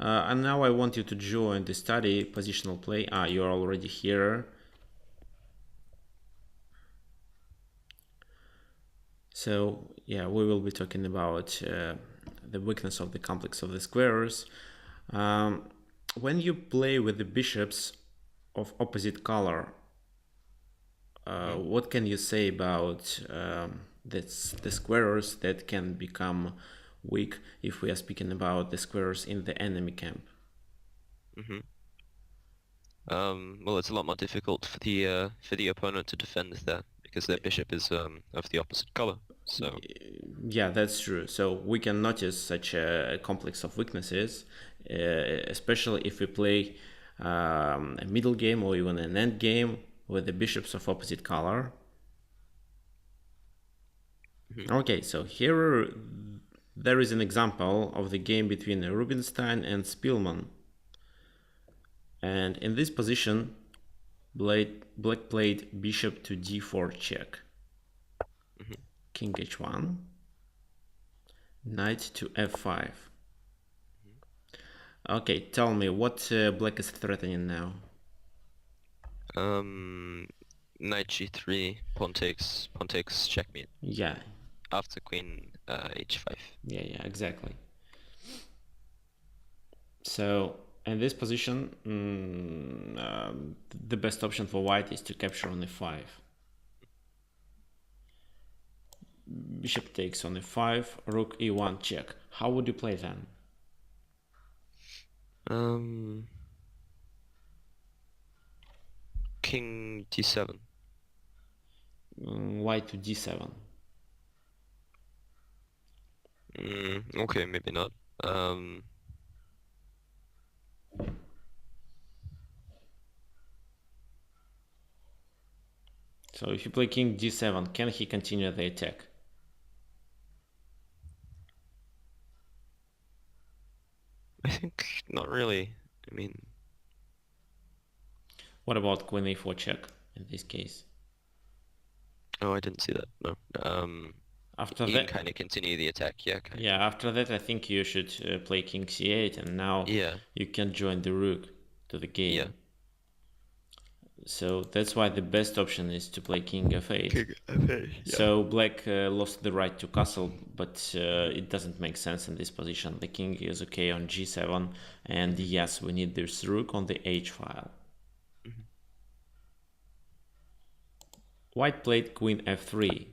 And now I want you to join the study positional play. You're already here. So yeah, we will be talking about the weakness of the complex of the squares. When you play with the bishops of opposite color, what can you say about the squares that can become weak if we are speaking about the squares in the enemy camp? Well, it's a lot more difficult for the opponent to defend there because their bishop is of the opposite color. So Yeah, that's true. So we can notice such a complex of weaknesses, especially if we play a middle game or even an end game with the bishops of opposite color. Okay, so here there is an example of the game between Rubinstein and Spielmann. And in this position, Black played bishop to d4 check, king h1, knight to f5. Okay, tell me what Black is threatening now. knight g3, pawn takes checkmate. Yeah. After queen h5. Yeah, exactly. So in this position, the best option for white is to capture on e5. Bishop takes on e5, rook e1 check. How would you play then? King d7. White to d7. Okay, maybe not. So if you play king d7, can he continue the attack? I think not really. I mean, what about queen a4 check in this case? Oh, I didn't see that. No. After you that, can kind of continue the attack. Yeah. Yeah, after that, I think you should play king c8, and now you can join the rook to the game. Yeah. So that's why the best option is to play king f8. King f8. Yeah. So black lost the right to castle, but it doesn't make sense in this position. The king is okay on g7, and yes, we need this rook on the h file. White played queen f3.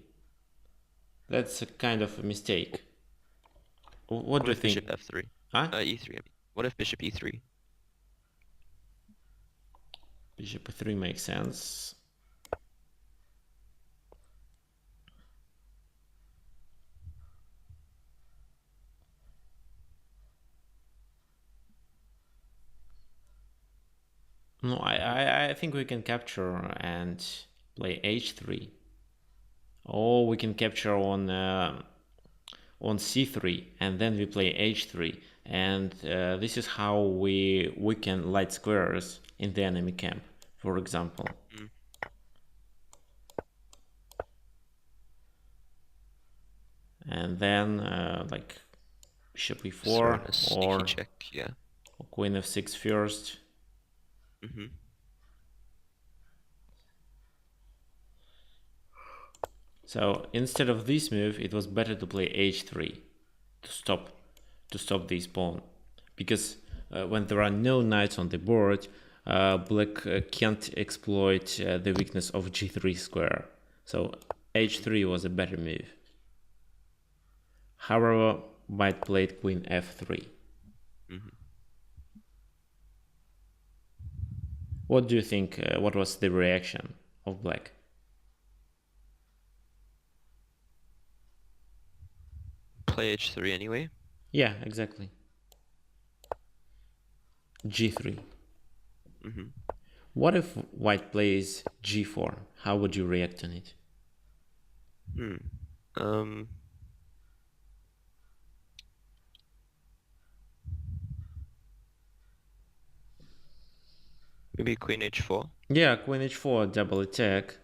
That's a kind of a mistake. What do you think? Bishop f3. Huh? E3. I mean. What if bishop e3? Bishop e3 makes sense. No, I think we can capture and play h3. Or we can capture on c3 and then we play h3. And this is how we weaken light squares in the enemy camp, for example. And then like bishop e4 or check, yeah. Or queen f6 first. So instead of this move, it was better to play h3 to stop this pawn, because when there are no knights on the board, black can't exploit the weakness of g3 square. So h3 was a better move. However, white played queen f3. What do you think? What was the reaction of black? Play h3 anyway? Yeah, exactly. g3. What if white plays g4? How would you react on it? Maybe queen h4? Yeah, queen h4, double attack.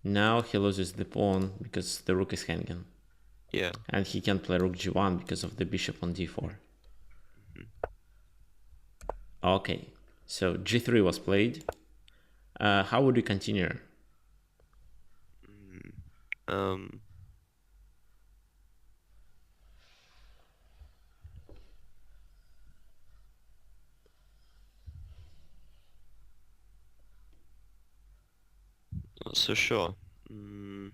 Now he loses the pawn because the rook is hanging. Yeah. And he can't play rook g1 because of the bishop on d4. Okay, so g3 was played. How would you continue? Um, Not so sure. Be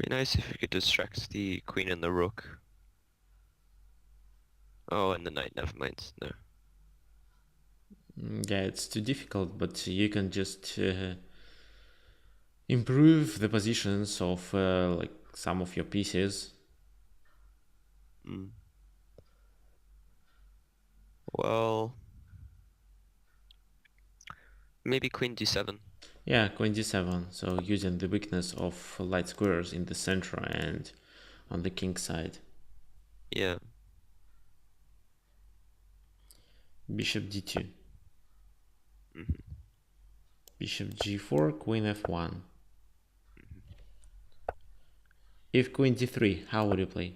nice if we could distract the queen and the rook. Oh, and the knight. Never mind. No. Yeah, it's too difficult, but you can just improve the positions of like some of your pieces. Well, maybe queen d7. Yeah, queen d7. So using the weakness of light squares in the center and on the king side. Yeah. Bishop d2. Mm-hmm. Bishop g4, queen f1. If queen d3, how would you play?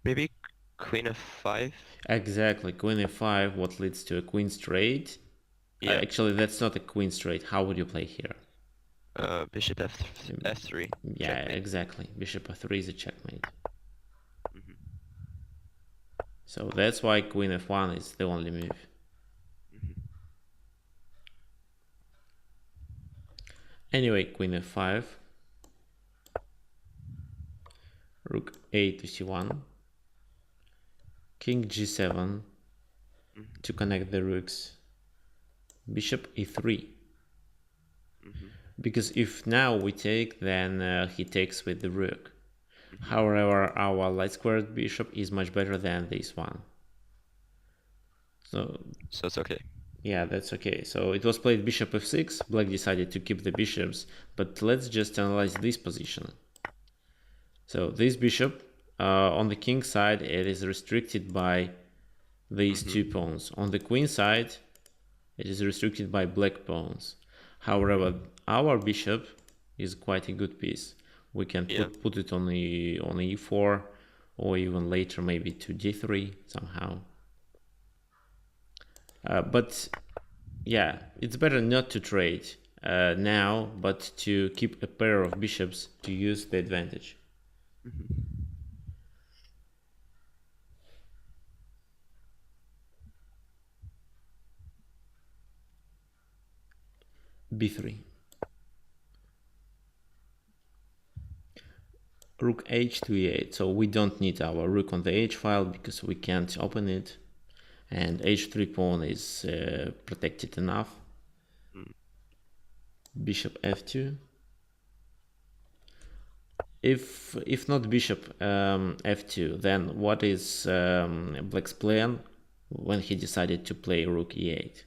Maybe queen f5. Exactly, queen f5, what leads to a queen straight. Yeah. Actually, that's not a queen straight. How would you play here? Bishop f3. Yeah, Checkmate. exactly. Bishop f3 is a checkmate. So that's why queen f1 is the only move. Anyway, queen f5. Rook a to c1. King g7 to connect the rooks. Bishop e3. Because if now we take, then he takes with the rook. However, our light squared bishop is much better than this one. So it's okay. yeah, that's okay. So it was played bishop f6. Black decided to keep the bishops, but let's just analyze this position. So this bishop on the king side, it is restricted by these two pawns. On the queen side, it is restricted by black pawns. However, our bishop is quite a good piece. We can put it on e4 or even later maybe to d3 somehow. But yeah, it's better not to trade now, but to keep a pair of bishops to use the advantage. b3. Rook h to e8. So we don't need our rook on the h file because we can't open it. And h3 pawn is protected enough. Bishop f2. If not bishop f2, then what is black's plan when he decided to play rook e8?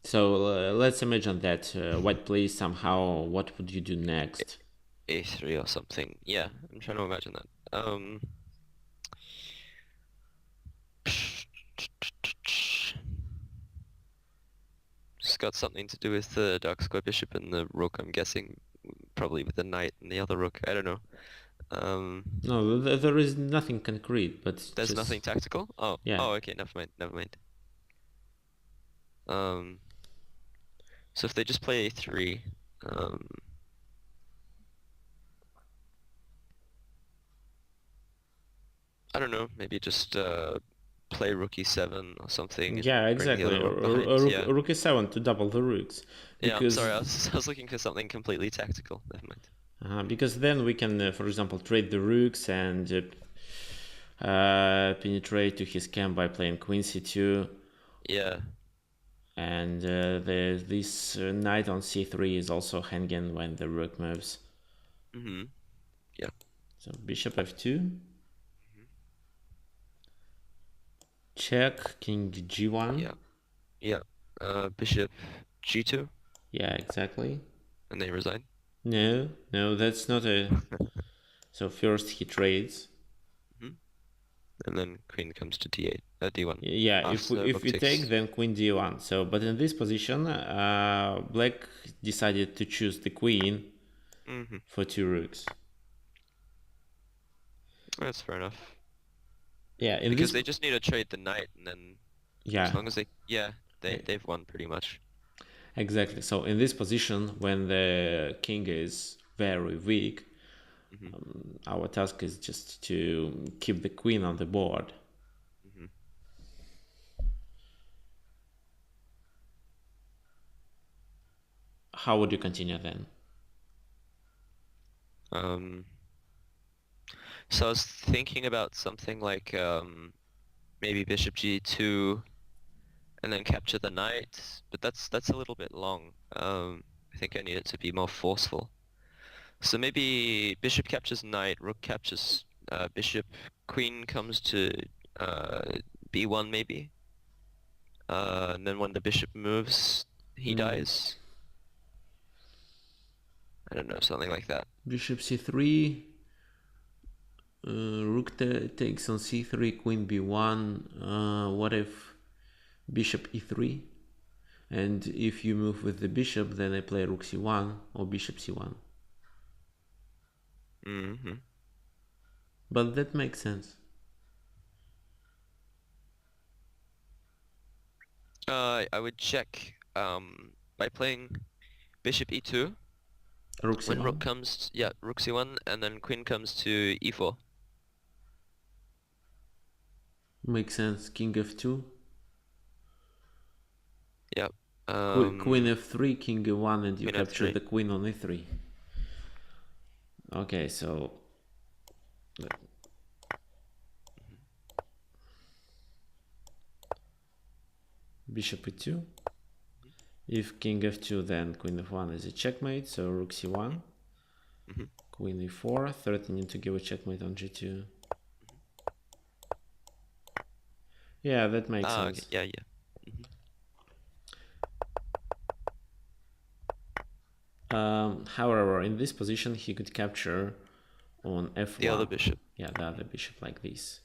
So let's imagine that white plays somehow. What would you do next? a3 or something. Yeah, I'm trying to imagine that. It's got something to do with the dark square bishop and the rook, I'm guessing. Probably with the knight and the other rook. I don't know. No, there is nothing concrete, but There's just nothing tactical? Oh, yeah. oh, okay, never mind, never mind. So if they just play a3, I don't know, maybe just play rook e7 or something and Yeah, bring the exactly. other rook behind. Yeah. Rook e7 to double the rooks. Yeah, I'm Because sorry, I was looking for something completely tactical. Never mind. because then we can, for example, trade the rooks and penetrate to his camp by playing queen c2. Yeah. And this knight on c3 is also hanging when the rook moves. Mm-hmm. Yeah. So bishop f2. Check, king g1. Yeah. Yeah. Bishop g2, Yeah, exactly. and they resign. No, no, that's not a... So first he trades. Mm-hmm. And then queen comes to d8, d1. Yeah, After if rook we take, takes. then queen d1. So, but in this position, black decided to choose the queen Mm-hmm. for two rooks. That's fair enough. Yeah, in Because this... they just need to trade the knight, and then as Yeah, long as they've won pretty much. exactly. So in this position, when the king is very weak, Mm-hmm. our task is just to keep the queen on the board. Mm-hmm. How would you continue then? So I was thinking about something like maybe bishop g2 and then capture the knight, but that's a little bit long. I think I need it to be more forceful. So maybe bishop captures knight, rook captures bishop, queen comes to uh, b1 maybe, and then when the bishop moves, he dies. I don't know, something like that. Bishop c3, rook takes on c3, queen b1. What if bishop e3? And if you move with the bishop, then I play rook c1 or bishop c1. Mm-hmm. But that makes sense. I would check by playing bishop e2. Rook When c1 rook comes, yeah, rook c1, and then queen comes to e4. makes sense. King f2, Yep. queen f3, king e1, and you Queen capture f3. the queen on e3. Okay, so bishop e2. If king f2, then queen f1 is a checkmate, so rook c1. Mm-hmm. Queen e4, threatening to give a checkmate on g2. Yeah, that makes Ah, okay. sense. Yeah, yeah. Mm-hmm. However, in this position, he could capture on The other f1. bishop. Yeah, the other bishop like this.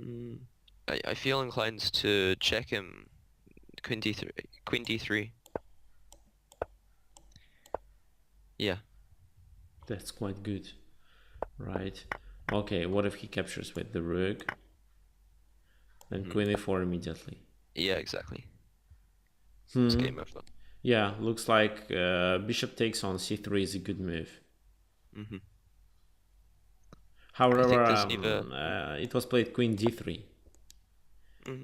Mm. I feel inclined to check him. Queen d3. Queen d3. Yeah. That's quite good. Right. Okay, what if he captures with the rook? Then Mm-hmm. queen e4 immediately. Yeah, exactly. It's Hmm. game over. Yeah, looks like bishop takes on c3 is a good move. Mm-hmm. I However, think there's neither. it was played queen d3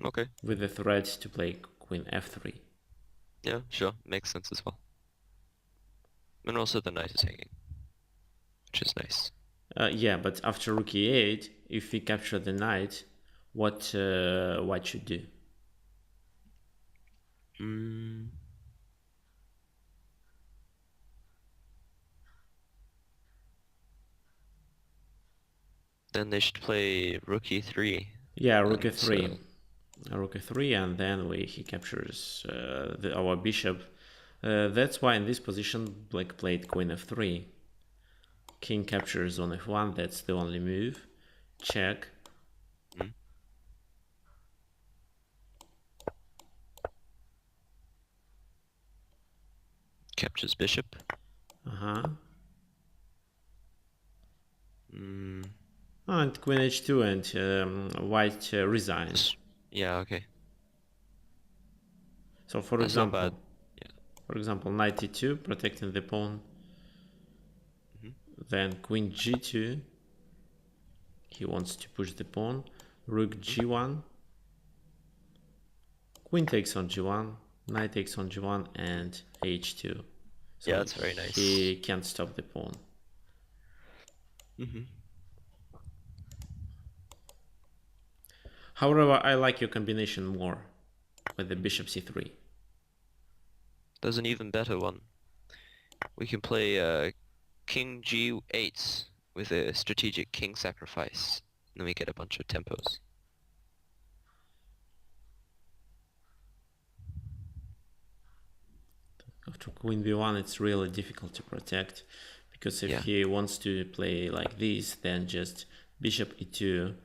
Okay. with the threat to play queen f3. Yeah, sure. Makes sense as well. And also the knight is hanging, which is nice. Yeah, but after rook e8, if we capture the knight, what should do? Mm. Then they should play rook e3. Yeah, rook And e3. Rook e3, and then he captures our bishop. That's why in this position, black played queen f3. King captures on f1, that's the only move. Check. mm, captures bishop. Uh-huh. Mm. And queen h2, and white resigns. Yeah, okay. So for That's not bad. example, knight e2, protecting the pawn. Mm-hmm. Then queen g2. He wants to push the pawn. Rook g1. Queen takes on g1. Knight takes on g1 and h2. So Yeah, that's very nice. he can't stop the pawn. Mm-hmm. However, I like your combination more with the bishop c3. There's an even better one. We can play king g8 with a strategic king sacrifice. And then we get a bunch of tempos. After queen b1, it's really difficult to protect, because if Yeah. he wants to play like this, then just bishop e2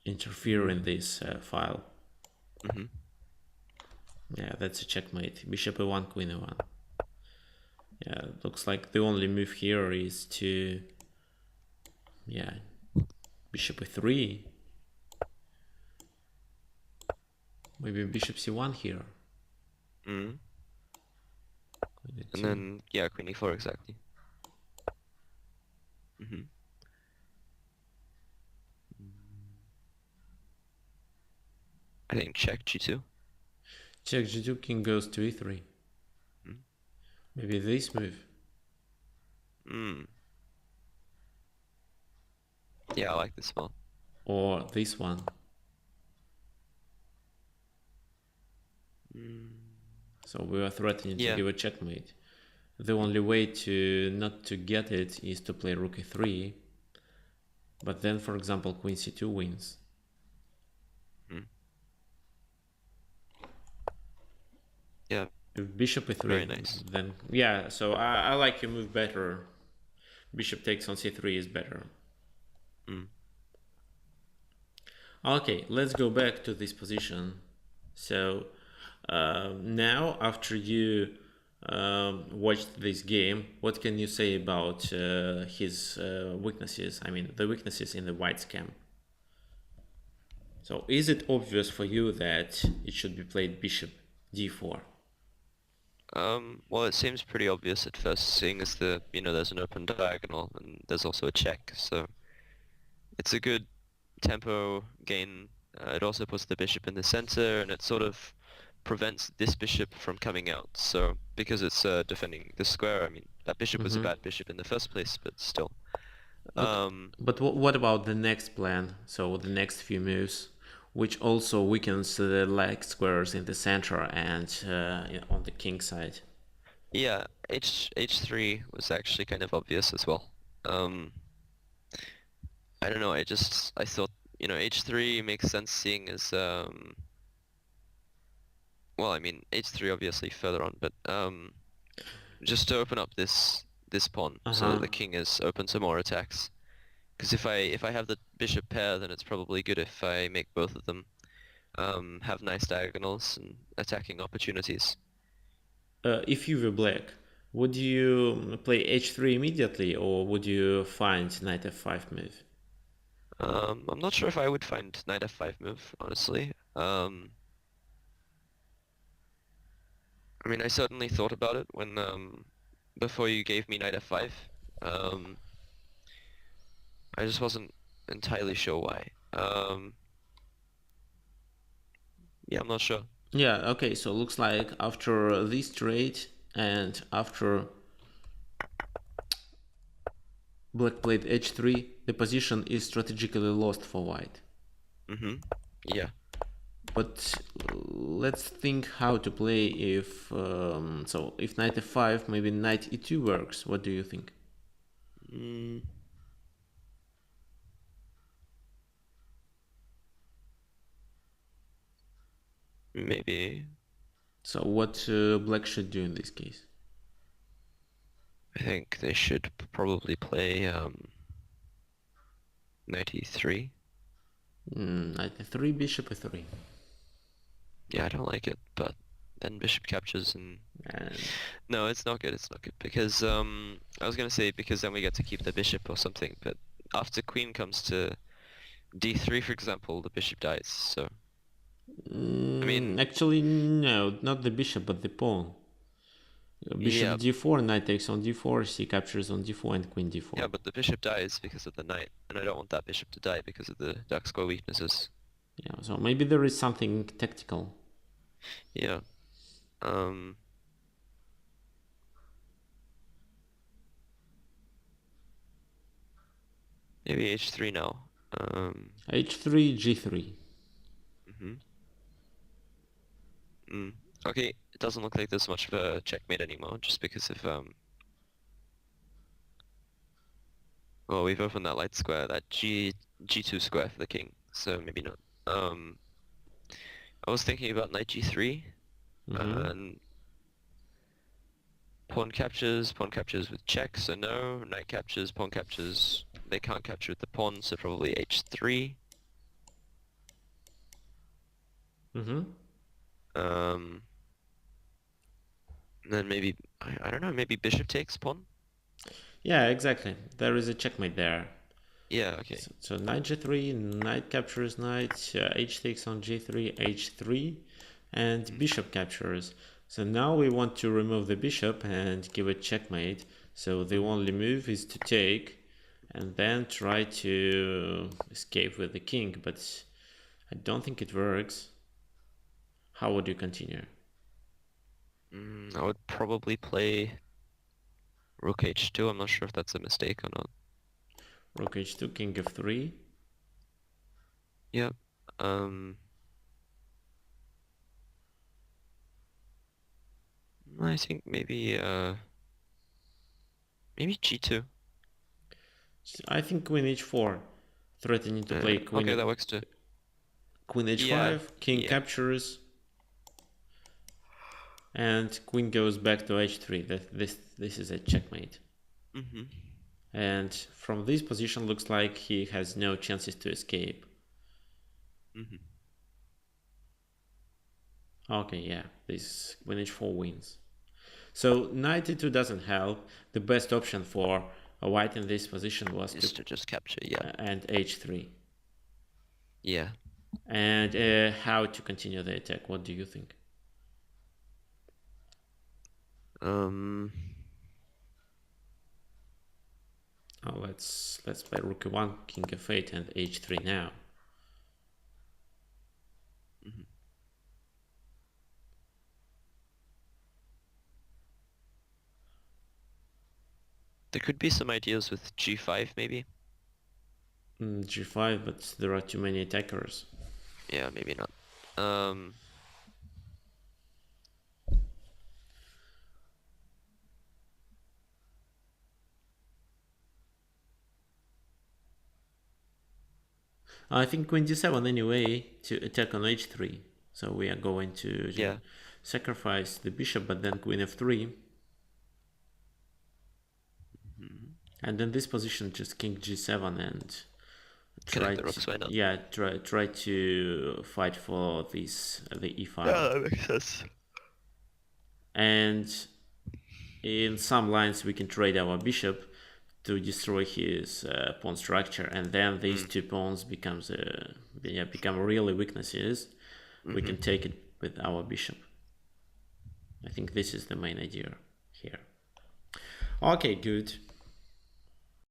interfere in this file. Mm-hmm. Yeah, that's a checkmate. Bishop e1, queen e1. Yeah, looks like the only move here is to, yeah, bishop e3. Maybe bishop c1 here. Mm-hmm. Queen And e2. then, yeah, queen e4 exactly. Mm-hmm. I think check g2. Check g2, king goes to e3. Mm. Maybe this move. Mm. Yeah, I like this one. Or this one. Mm. So we are threatening to Yeah. give a checkmate. The only way to not to get it is to play rook e3. But then, for example, queen c2 wins. Mm. Yeah. If bishop e3, Very nice. then yeah. So I like your move better. Bishop takes on c3 is better. Mm. Okay, let's go back to this position. So now, after you watched this game, what can you say about his weaknesses? I mean, the weaknesses in the white's camp. So, is it obvious for you that it should be played bishop d4? Well, it seems pretty obvious at first, seeing as there's an open diagonal and there's also a check, so it's a good tempo gain. It also puts the bishop in the center, and it sort of prevents this bishop from coming out. So, because it's defending the square, I mean, that bishop was a bad bishop in the first place, but still. But what about the next plan? So the next few moves, which also weakens the leg squares in the center and on the king side. Yeah, h3 was actually kind of obvious as well. I don't know, I thought, h3 makes sense seeing as, well, I mean, h3 obviously further on, but just to open up this pawn so that the king is open to more attacks. Because if I have the bishop pair, then it's probably good if I make both of them have nice diagonals and attacking opportunities. If you were black, would you play h3 immediately, or would you find knight f5 move? I'm not sure if I would find knight f5 move, honestly. I mean, I certainly thought about it when before you gave me knight f5. Um, I just wasn't entirely sure why. Yeah, I'm not sure. Yeah, okay, so looks like after this trade and after black played h3, the position is strategically lost for white. Mm-hmm. Yeah. But let's think how to play if so if knight f5, maybe knight e2 works. What do you think? Mm, maybe. So what black should do in this case? I think they should probably play knight e3. Knight e3, bishop e3. Yeah, I don't like it, but then bishop captures and And no, it's not good. It's not good because I was gonna say because then we get to keep the bishop or something, but after queen comes to d3, for example, the bishop dies. So I mean, actually, no, not the bishop, but the pawn. Bishop yeah, d4, knight takes on d4, c captures on d4, and queen yeah, d4. but the bishop dies because of the knight, and I don't want that bishop to die because of the dark square weaknesses. Yeah, so maybe there is something tactical. Yeah. Um. Maybe h3 now. h3, g3. Mhm. Mm. Okay, it doesn't look like there's much of a checkmate anymore, just because of Well, we've opened that light square, that G2 square for the king, so maybe not. I was thinking about knight G3, Mm-hmm. and pawn captures with check, so no. Knight captures, pawn captures. They can't capture with the pawn, so probably H3. Mm-hmm. Um, then maybe, I don't know, maybe bishop takes pawn? Yeah, exactly. There is a checkmate there. Yeah, okay. So knight g3, knight captures knight, h takes on g3, h3, and Mm. bishop captures. So now we want to remove the bishop and give it checkmate. So the Mhm. only move is to take and then try to escape with the king, but I don't think it works. How would you continue? I would probably play rook H2. I'm not sure if that's a mistake or not. Rook h2, king f3. Yep. Um, I think maybe G2. I think queen h4, threatening to play Okay, that works too. queen Yeah, h5, king yeah. captures, and queen goes back to h3. This is a checkmate. hmm And from this position looks like he has no chances to escape. hmm Okay, yeah, this queen h4 wins. So knight e2 doesn't help. The best option for a white in this position was to Is to just capture, yeah. and h3. Yeah. And how to continue the attack? What do you think? Um, Oh, let's play rook e1, king f8, and h3 now. mhm. There could be some ideas with G5 maybe. G5, but there are too many attackers. Yeah, maybe not. Um, I think queen d7 anyway to attack on h3. So we are going to yeah. sacrifice the bishop, but then queen f3. Mhm. And in this position, just king g7 and try Connect the to, rooks, why not? yeah, try to fight for this the e file. Yeah, that makes sense. And in some lines, we can trade our bishop to destroy his pawn structure, and then these Mm. two pawns become really weaknesses. We can hmm take it with our bishop. I think this is the main idea here. Okay, good.